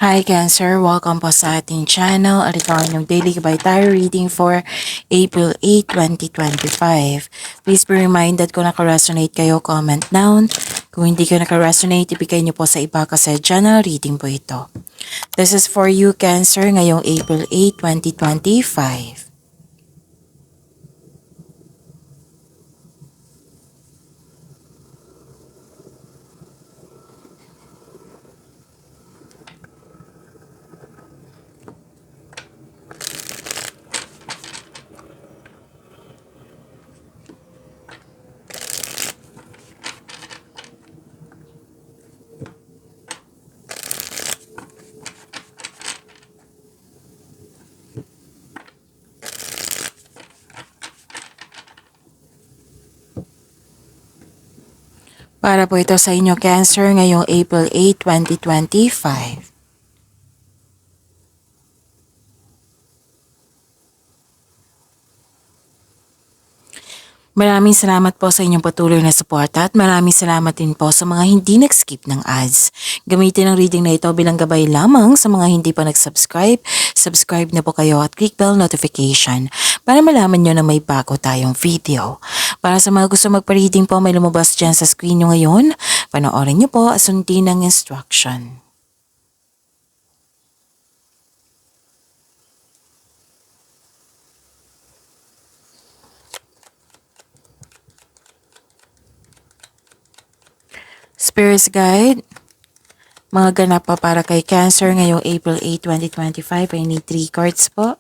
Hi Cancer! Welcome po sa ating channel at ito ang inyong daily Gabay Tarot reading for April 8, 2025. Please be reminded kung naka-resonate kayo, comment down. Kung hindi kayo naka-resonate, ibigay niyo po sa iba kasi general reading po ito. This is for you Cancer ngayong April 8, 2025. Para po ito sa inyo Cancer ngayong April 8, 2025. Maraming salamat po sa inyong patuloy na suporta at maraming salamat din po sa mga hindi nag-skip ng ads. Gamitin ang reading na ito bilang gabay lamang sa mga hindi pa nag-subscribe. Subscribe na po kayo at click bell notification para malaman nyo na may bago tayong video. Para sa mga gusto magpa-reading po, may lumabas dyan sa screen nyo ngayon. Panoorin nyo po at sundin ang instruction. Spirits Guide, mga ganap pa para kay Cancer ngayong April 8, 2025. I need 3 cards po.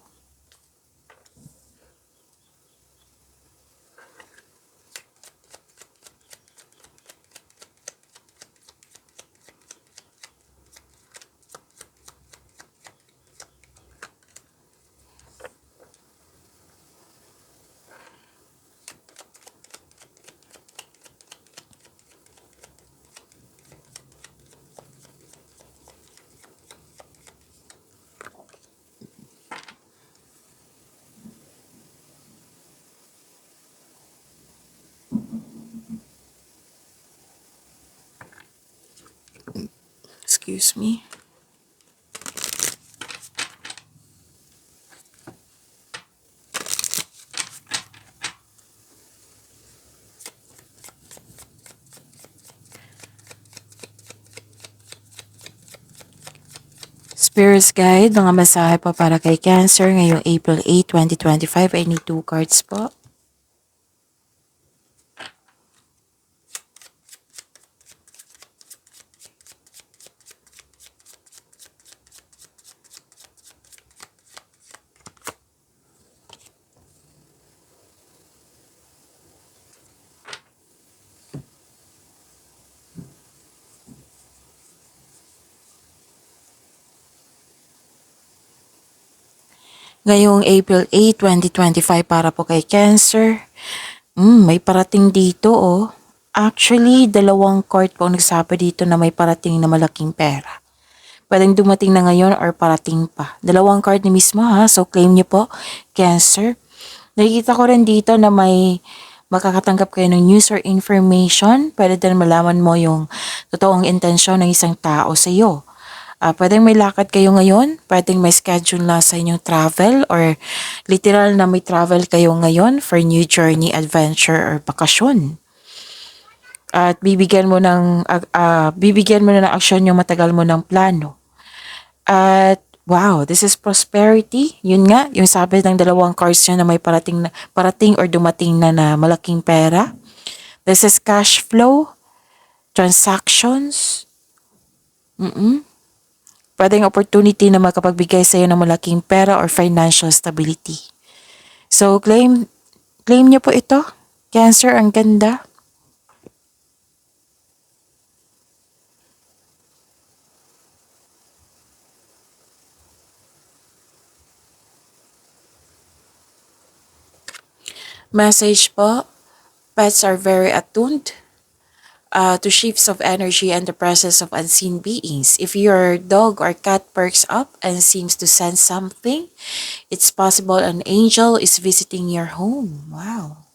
Excuse me. Spirits Guide, mga mensahe po para kay Cancer ngayong April 8, 2025. I need 2 cards po. Ngayong April 8, 2025 para po kay Cancer. May parating dito oh. Actually, 2 card po ang nagsabi dito na may parating na malaking pera. Pwedeng dumating na ngayon or parating pa. 2 card ni mismo ha, so claim niyo po, Cancer. Nakikita ko rin dito na may makakatanggap kayo ng news or information. Pwede din malaman mo yung totoong intensyon ng isang tao sa iyo. Pwedeng may lakad kayo ngayon, pwedeng may schedule na sa inyong travel or literal na may travel kayo ngayon for new journey, adventure or bakasyon. At bibigyan mo na ng aksyon yung matagal mo ng plano. At wow, this is prosperity. Yun nga, yung sabi ng 2 cards niya na may parating or dumating na malaking pera. This is cash flow, transactions. Pwedeng opportunity na makapagbigay sa iyo ng malaking pera or financial stability. So, claim niyo po ito. Cancer, ang ganda. Message po, pets are very attuned to shifts of energy and the presence of unseen beings. If your dog or cat perks up and seems to sense something, it's possible an angel is visiting your home. Wow.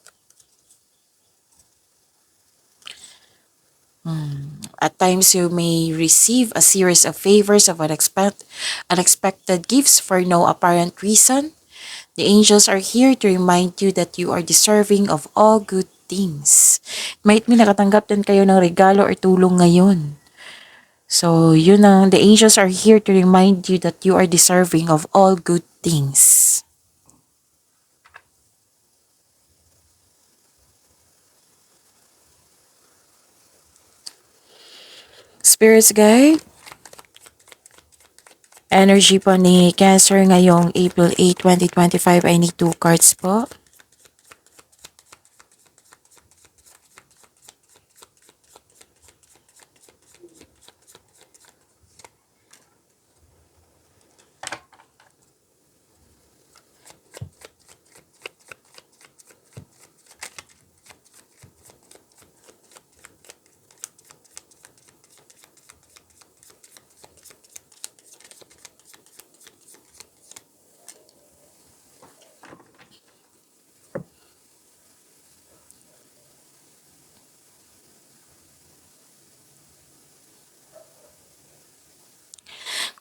At times, you may receive a series of favors of unexpected gifts for no apparent reason. The angels are here to remind you that you are deserving of all good things. Might may nakatanggap din kayo ng regalo or tulong ngayon. So, the angels are here to remind you that you are deserving of all good things. Spirits guide, energy po ni Cancer ngayong April 8, 2025 I need 2 cards po.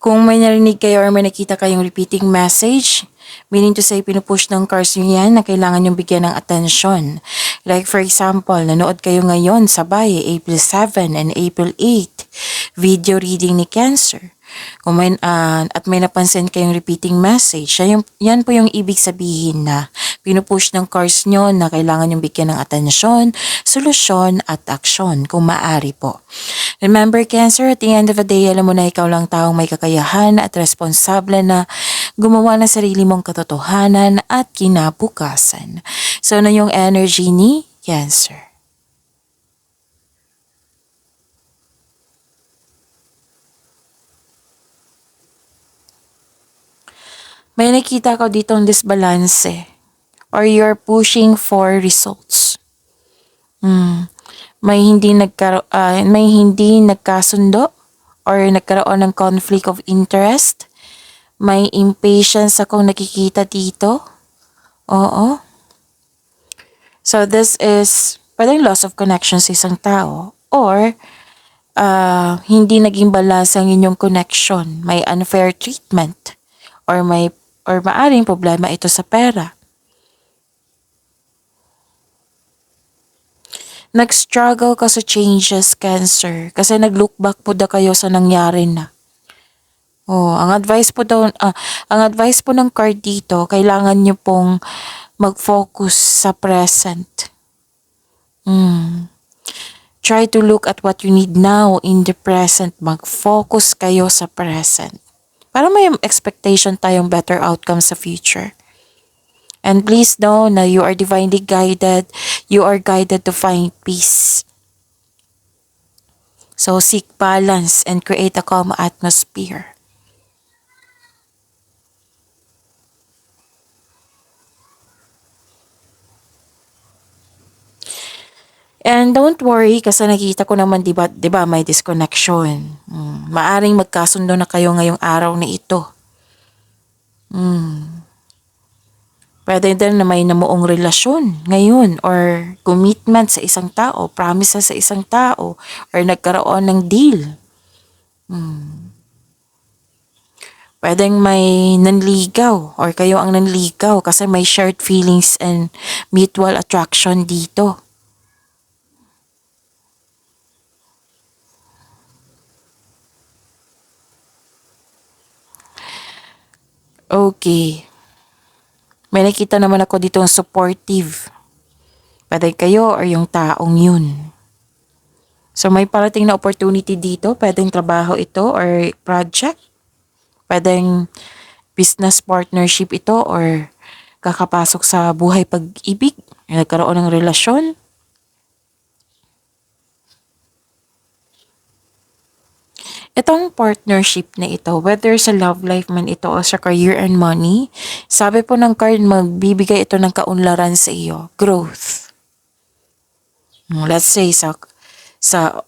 Kung may narinig kayo or may nakita kayong repeating message, meaning to say pinupush ng cards nyo yan na kailangan yung bigyan ng atensyon. Like for example, nanood kayo ngayon sabay April 7 and April 8, video reading ni Cancer. Kung at may napansin kayong repeating message, yan po yung ibig sabihin na pinupush ng cards nyo na kailangan yung bigyan ng atensyon, solusyon at aksyon kung maaari po. Remember Cancer, at the end of the day, alam mo na ikaw lang taong may kakayahan at responsable na gumawa ng sarili mong katotohanan at kinabukasan. So, ano yung energy ni Cancer? May nakita ko ditong disbalance or you're pushing for results. May hindi nagkasundo or nagkaroon ng conflict of interest. May impatience akong nakikita dito. Oo. So this is parang loss of connection sa isang tao or hindi naging balance ang inyong connection. May unfair treatment or maaring problema ito sa pera. Nag-struggle ka sa changes, Cancer, kasi nag-look back po daw kayo sa nangyari na. Ang advice po ng card dito, kailangan niyo pong mag-focus sa present. Try to look at what you need now in the present. Mag-focus kayo sa present. Para may expectation tayong better outcome sa future. And please know na you are divinely guided. You are guided to find peace. So seek balance and create a calm atmosphere. And don't worry kasi nakita ko naman 'di ba may disconnection. Maaring magkasundo na kayo ngayong araw na ito. Pwede din na may namuong relasyon ngayon or commitment sa isang tao, promises sa isang tao, or nagkaroon ng deal. Pwedeng may nanligaw or kayo ang nanligaw kasi may shared feelings and mutual attraction dito. Okay. May nakita naman ako dito ng supportive. Pwede kayo or yung taong yun. So may parating na opportunity dito. Pwedeng trabaho ito or project. Pwedeng business partnership ito or kakapasok sa buhay pag-ibig. Nagkaroon ng relasyon. Itong partnership na ito, whether sa love life man ito o sa career and money, sabi po ng card, magbibigay ito ng kaunlaran sa iyo, growth. Let's say sa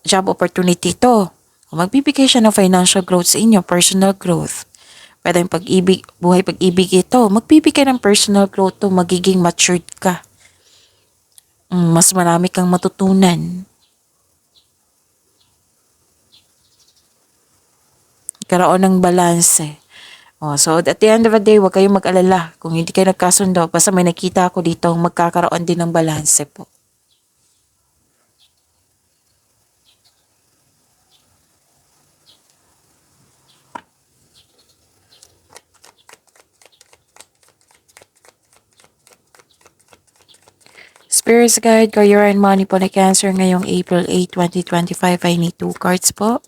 job opportunity ito, magbibigay siya ng financial growth sa inyo, personal growth. Pwede yung pag-ibig, buhay pag-ibig ito, magbibigay ng personal growth to, magiging matured ka. Mas marami kang matutunan. Magkaroon ng balanse. So at the end of the day, huwag kayong mag-alala. Kung hindi kayo nagkasundo, basta may nakita ako dito, magkakaroon din ng balanse po. Spirits Guide, Career and Money po na Cancer ngayong April 8, 2025. I need 2 cards po.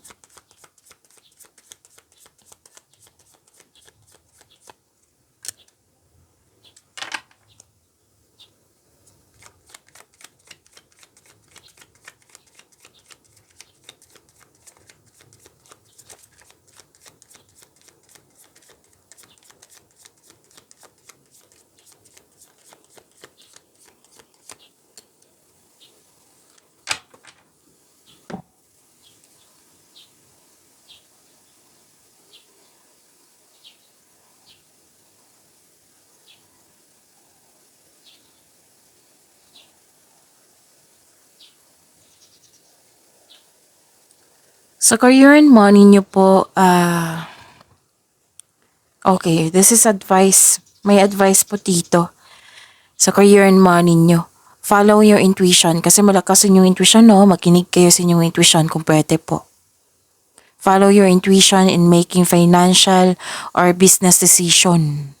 Sa career and money nyo po, okay, this is advice. May advice po dito sa career and money nyo. Follow your intuition kasi malakas yung intuition, no? Makinig kayo sa inyong intuition kung pwede po. Follow your intuition in making financial or business decision.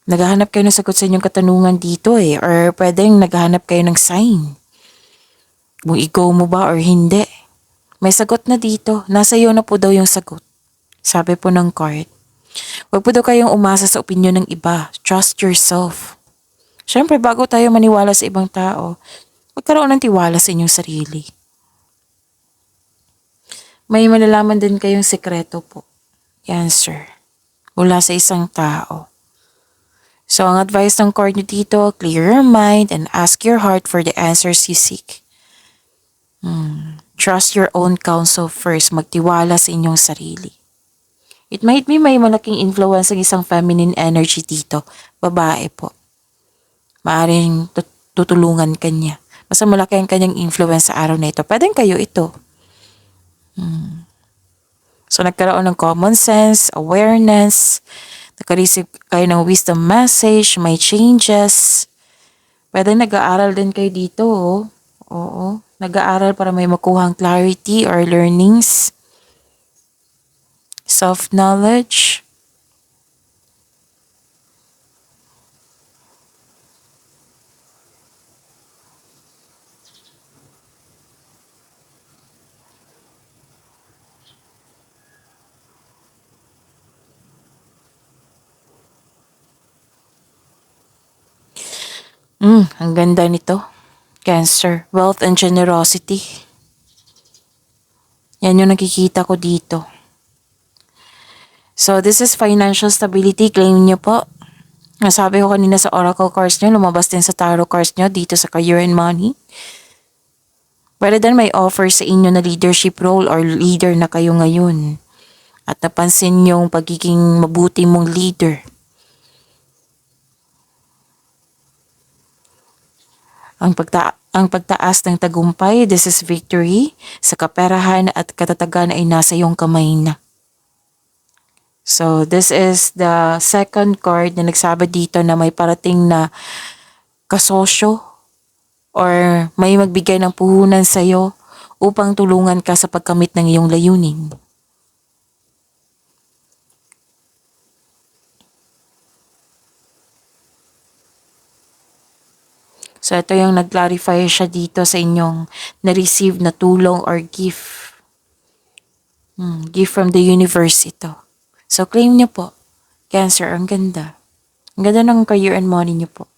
Naghahanap kayo ng sagot sa inyong katanungan dito or pwedeng naghahanap kayo ng sign. Kung i-go mo ba or hindi. May sagot na dito. Nasa iyo na po daw yung sagot. Sabi po ng card. Huwag po daw kayong umasa sa opinion ng iba. Trust yourself. Siyempre, bago tayo maniwala sa ibang tao, magkaroon ng tiwala sa inyong sarili. May malalaman din kayong sekreto po. Cancer. Mula sa isang tao. So, ang advice ng card nyo dito, clear your mind and ask your heart for the answers you seek. Trust your own counsel first. Magtiwala sa inyong sarili. It might be may malaking influence ng isang feminine energy dito. Babae po. Maaring tutulungan kanya. Basta malaki ang kanyang influence sa araw na ito. Pwedeng kayo ito. So, nagkaroon ng common sense, awareness, nakareceive kayo ng wisdom message, may changes. Pwede nag-aaral din kayo dito, Oo. Nag-aaral para may makuhang clarity or learnings. Self-knowledge. Ang ganda nito. Cancer, wealth and generosity. Yan yung nakikita ko dito. So, this is financial stability. Claim nyo po. Nasabi ko kanina sa oracle cards nyo, lumabas din sa tarot cards nyo dito sa career and money. Pwede din may offer sa inyo na leadership role or leader na kayo ngayon. At napansin yung pagiging mabuti mong leader. Ang pagtaas ng tagumpay, this is victory. Sa kaperahan at katatagan ay nasa iyong kamay na. So, this is the second card na nagsabi dito na may parating na kasosyo or may magbigay ng puhunan sa iyo upang tulungan ka sa pagkamit ng iyong layunin. So, ito yung nag-clarify siya dito sa inyong na-receive na tulong or gift. Gift from the universe ito. So, claim niyo po. Cancer, ang ganda. Ang ganda ng career and money niyo po.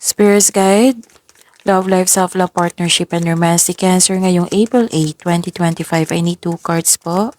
Spirits Guide, Love Life, Self-Love, Partnership, and Romantic Cancer ngayong April 8, 2025. I need 2 cards po.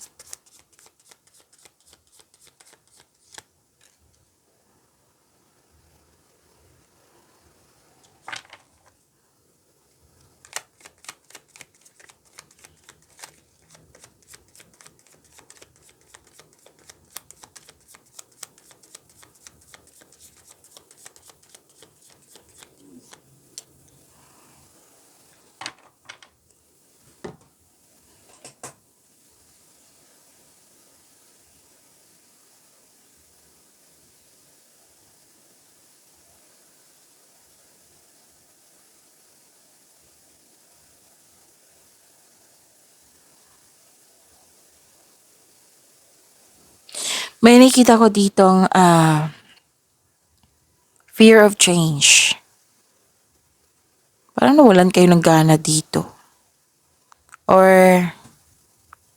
May nakita ko ditong fear of change. Parang nawalan kayo ng gana dito. Or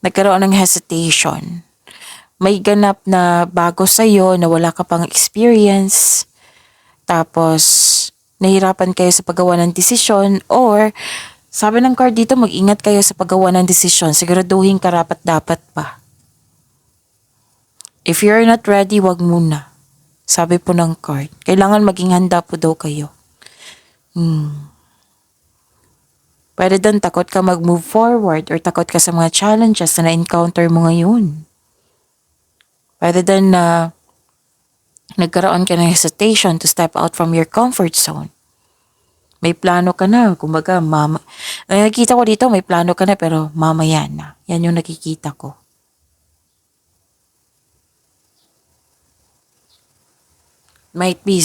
nagkaroon ng hesitation. May ganap na bago sa'yo na wala ka pang experience. Tapos, nahirapan kayo sa paggawa ng desisyon. Or, sabi ng card dito, mag-ingat kayo sa paggawa ng desisyon. Siguraduhin karapat dapat pa. If you're not ready, wag muna. Sabi po ng card. Kailangan maging handa po daw kayo. Pwede doon takot ka mag-move forward or takot ka sa mga challenges na na-encounter mo ngayon. Pwede doon na nagkaroon ka ng hesitation to step out from your comfort zone. May plano ka na, kumbaga, nakikita ko dito, may plano ka na pero mamaya na. Yan yung nakikita ko. Might be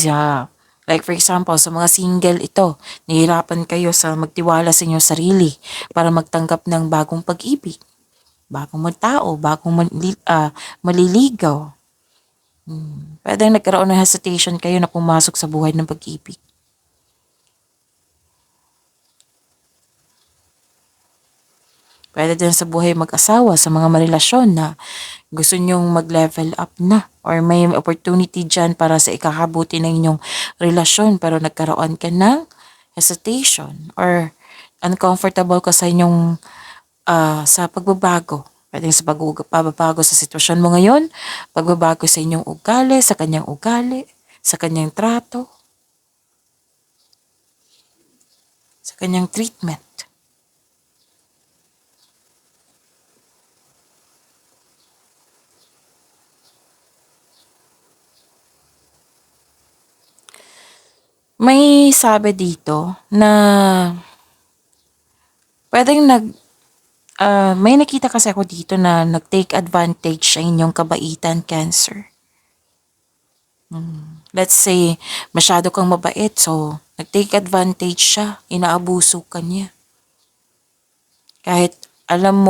like for example, sa mga single ito, nahihirapan kayo sa magtiwala sa inyong sarili para magtanggap ng bagong pag-ibig, bagong tao, bagong maliligaw. Pwede nagkaroon ng hesitation kayo na pumasok sa buhay ng pag-ibig. Pwede din sa buhay mag-asawa, sa mga marelasyon na gusto nyong mag-level up na or may opportunity dyan para sa ikakabuti ng inyong relasyon pero nagkaroon ka ng hesitation or uncomfortable ka sa inyong sa pagbabago. Pwede sa pagbabago sa sitwasyon mo ngayon, pagbabago sa inyong ugali, sa kanyang ugali, sa kanyang trato, sa kanyang treatment. May sabi dito na pwedeng may nakita kasi ako dito na nag-take advantage sa inyong kabaitan, Cancer. Let's say, masyado kang mabait, so nag-take advantage siya, inaabuso ka niya. Kahit alam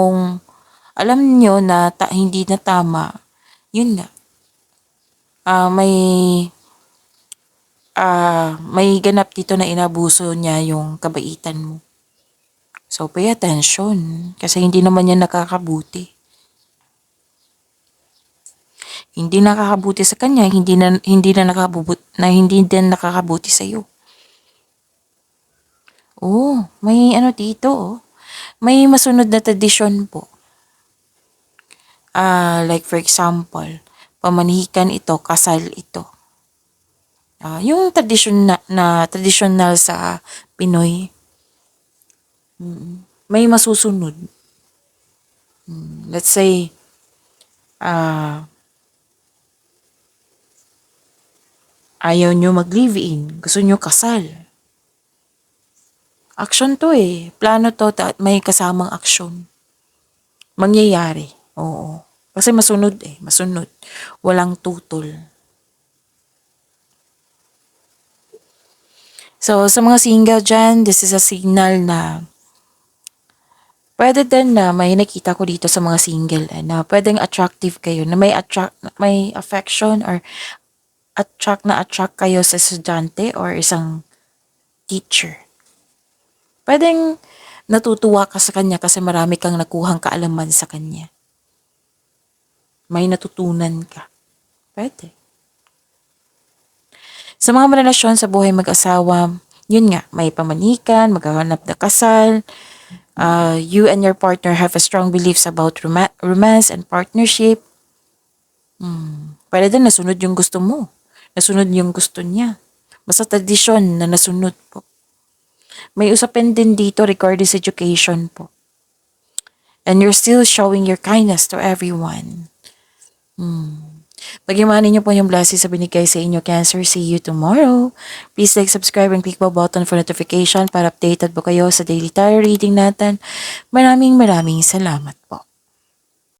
nyo na hindi na tama, yun nga. May ganap dito na inabuso niya yung kabaitan mo. So, pay attention kasi hindi naman yan nakakabuti. Hindi nakakabuti sa kanya, hindi din nakakabuti sa iyo. Oh, may dito oh. May masunod na tradisyon po. Like for example, pamanihikan ito, kasal ito. Yung traditional sa Pinoy, may masusunod. Let's say, ayaw nyo mag-live-in, gusto nyo kasal. Action to eh. Plano to, may kasamang action. Mangyayari. Oo. Kasi masunod. Walang tutol. So, sa mga single dyan, this is a signal na pwede din na may nakita ko dito sa mga single na pwedeng attractive kayo, na may affection or attract kayo sa estudyante or isang teacher. Pwedeng natutuwa ka sa kanya kasi marami kang nakuhang kaalaman sa kanya. May natutunan ka. Pwede. Sa mga relasyon sa buhay mag-asawa, yun nga, may pamanikan, maghahanap na kasal, you and your partner have a strong beliefs about romance and partnership. Pwede din nasunod yung gusto mo. Nasunod yung gusto niya. Basta tradisyon na nasunod po. May usapin din dito regarding sa education po. And you're still showing your kindness to everyone. Pag-imanin niyo po yung blessings sa binigay sa inyo, Cancer. See you tomorrow. Please like, subscribe, and click the button for notification para updated po kayo sa daily tarot reading natin. Maraming salamat po.